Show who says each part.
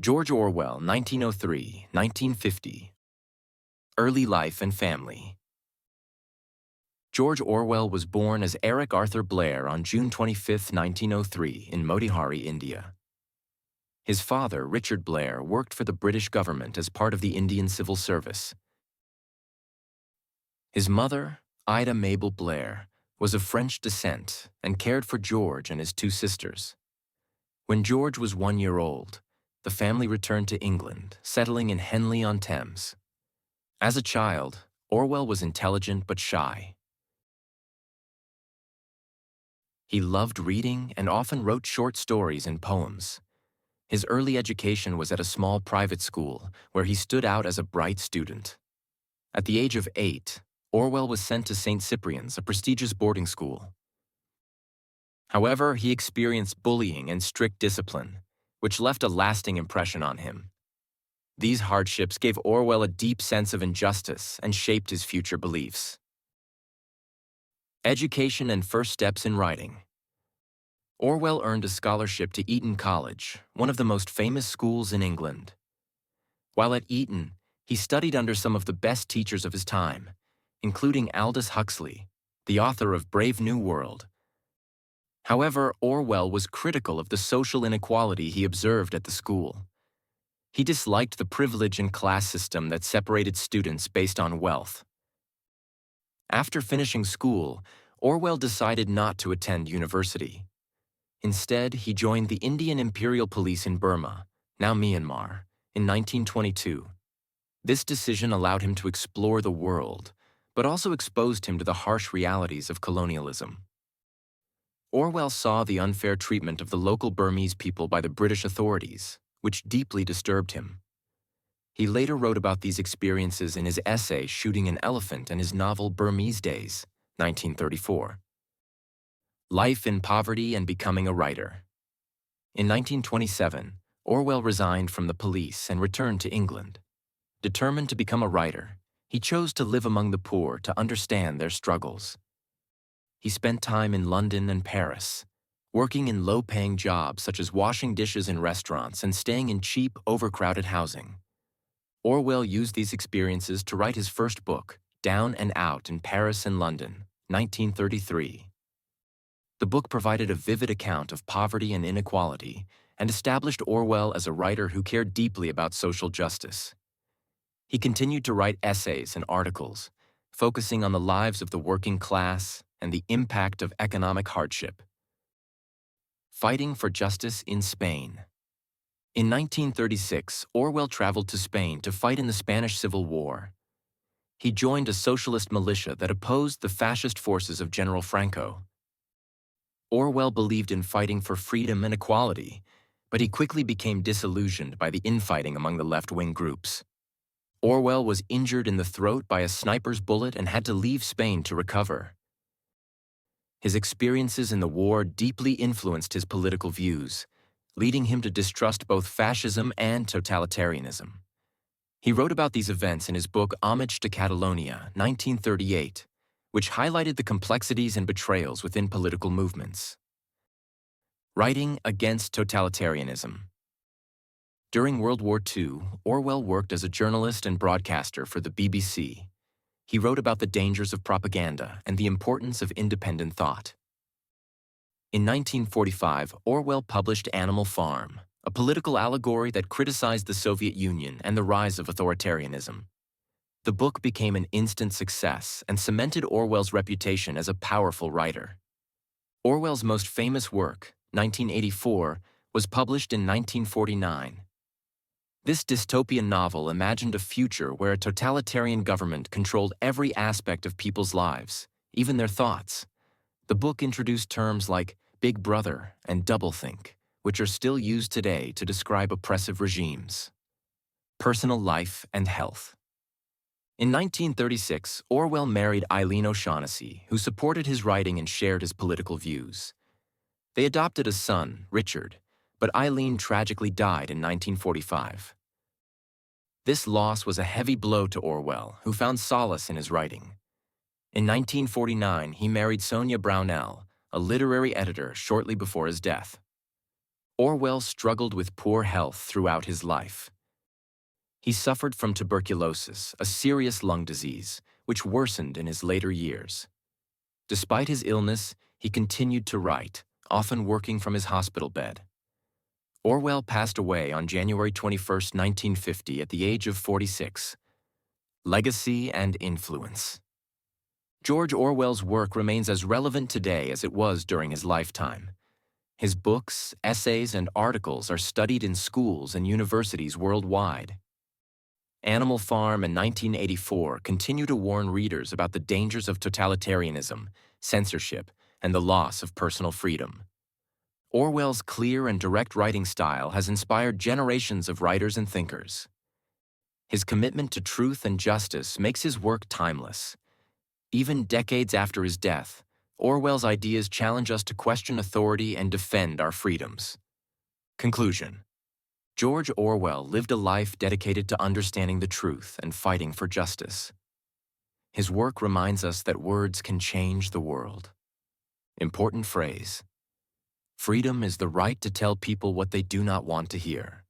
Speaker 1: George Orwell, 1903, 1950. Early life and family. George Orwell was born as Eric Arthur Blair on June 25, 1903, in Motihari, India. His father, Richard Blair, worked for the British government as part of the Indian Civil Service. His mother, Ida Mabel Blair, was of French descent and cared for George and his two sisters. When George was 1 year old, the family returned to England, settling in Henley-on-Thames. As a child, Orwell was intelligent but shy. He loved reading and often wrote short stories and poems. His early education was at a small private school, where he stood out as a bright student. At the age of 8, Orwell was sent to St. Cyprian's, a prestigious boarding school. However, he experienced bullying and strict discipline, which left a lasting impression on him. These hardships gave Orwell a deep sense of injustice and shaped his future beliefs. Education and first steps in writing. Orwell earned a scholarship to Eton College, one of the most famous schools in England. While at Eton, he studied under some of the best teachers of his time, including Aldous Huxley, the author of Brave New World. However, Orwell was critical of the social inequality he observed at the school. He disliked the privilege and class system that separated students based on wealth. After finishing school, Orwell decided not to attend university. Instead, he joined the Indian Imperial Police in Burma, now Myanmar, in 1922. This decision allowed him to explore the world, but also exposed him to the harsh realities of colonialism. Orwell saw the unfair treatment of the local Burmese people by the British authorities, which deeply disturbed him. He later wrote about these experiences in his essay Shooting an Elephant and his novel Burmese Days, 1934. Life in Poverty and Becoming a Writer. In 1927, Orwell resigned from the police and returned to England. Determined to become a writer, he chose to live among the poor to understand their struggles. He spent time in London and Paris, working in low-paying jobs such as washing dishes in restaurants and staying in cheap, overcrowded housing. Orwell used these experiences to write his first book, Down and Out in Paris and London, 1933. The book provided a vivid account of poverty and inequality and established Orwell as a writer who cared deeply about social justice. He continued to write essays and articles, focusing on the lives of the working class and the impact of economic hardship. Fighting for justice in Spain. In 1936, Orwell traveled to Spain to fight in the Spanish Civil War. He joined a socialist militia that opposed the fascist forces of General Franco. Orwell believed in fighting for freedom and equality, but he quickly became disillusioned by the infighting among the left-wing groups. Orwell was injured in the throat by a sniper's bullet and had to leave Spain to recover. His experiences in the war deeply influenced his political views, leading him to distrust both fascism and totalitarianism. He wrote about these events in his book Homage to Catalonia, 1938, which highlighted the complexities and betrayals within political movements. Writing against totalitarianism. During World War II, Orwell worked as a journalist and broadcaster for the BBC. He wrote about the dangers of propaganda and the importance of independent thought. In 1945, Orwell published Animal Farm, a political allegory that criticized the Soviet Union and the rise of authoritarianism. The book became an instant success and cemented Orwell's reputation as a powerful writer. Orwell's most famous work, 1984, was published in 1949. This dystopian novel imagined a future where a totalitarian government controlled every aspect of people's lives, even their thoughts. The book introduced terms like Big Brother and doublethink, which are still used today to describe oppressive regimes. Personal life and health. In 1936, Orwell married Eileen O'Shaughnessy, who supported his writing and shared his political views. They adopted a son, Richard, but Eileen tragically died in 1945. This loss was a heavy blow to Orwell, who found solace in his writing. In 1949, he married Sonia Brownell, a literary editor, shortly before his death. Orwell struggled with poor health throughout his life. He suffered from tuberculosis, a serious lung disease, which worsened in his later years. Despite his illness, he continued to write, often working from his hospital bed. Orwell passed away on January 21, 1950, at the age of 46. Legacy and influence. George Orwell's work remains as relevant today as it was during his lifetime. His books, essays, and articles are studied in schools and universities worldwide. Animal Farm and 1984 continue to warn readers about the dangers of totalitarianism, censorship, and the loss of personal freedom. Orwell's clear and direct writing style has inspired generations of writers and thinkers. His commitment to truth and justice makes his work timeless. Even decades after his death, Orwell's ideas challenge us to question authority and defend our freedoms. Conclusion. George Orwell lived a life dedicated to understanding the truth and fighting for justice. His work reminds us that words can change the world. Important phrase: freedom is the right to tell people what they do not want to hear.